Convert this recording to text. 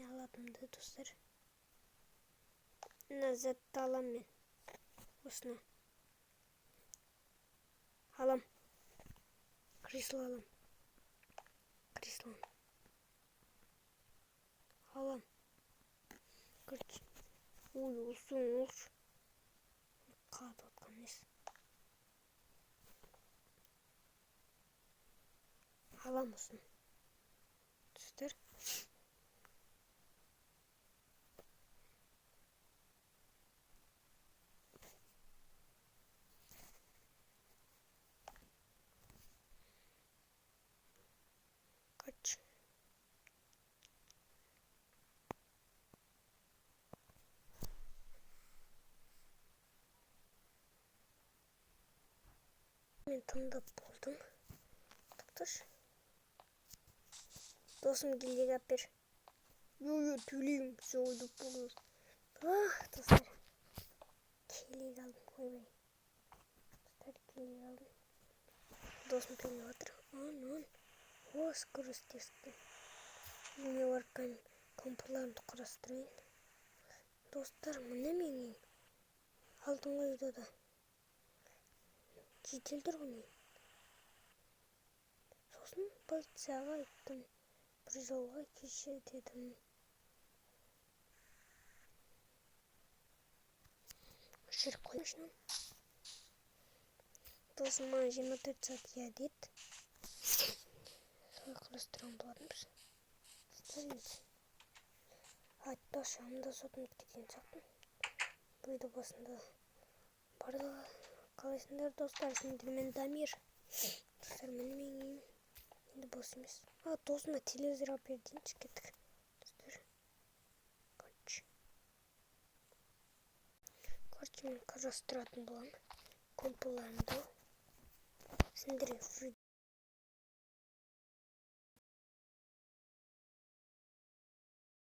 не алатынымды достар. Мына затты алам мен. Осыны. Алам. Кресло алам. Кресло. Алам. Короче. Ой, olsun. Kağıt atkanız. Alam mısın? Dostlar. Kaç. Ben tandap buldum. Doktor. Dostum gildiği bir. Yo tüleyim. Soğuduk bulur. Ah dostlar. Keleği aldım. Koy. Dostlar keleği aldım. Dostum beni atır. Anan. O скоростью. Ne varken kompularını kurastırayım. Dostlar mı ne miyim? Aldığım videoda. Жетілдір оны. Сосын полицияға айттым. Бір жолға кеше дедім. Өшіріп қоймашын. Досым маған 24 сағат я деді. Солай құрастырған болатынбыз. Айтпашымда сотым кеткен сақтым. Бұл видео басында барлығы қалайсыңдар достар, сендер мен Дамир. Достар, мені менің енді бос емес. Досыма телевизор алып бер дейінші кеттік. Достар. Короче, мен қарастыратын боламын. Компыларымды. Сендер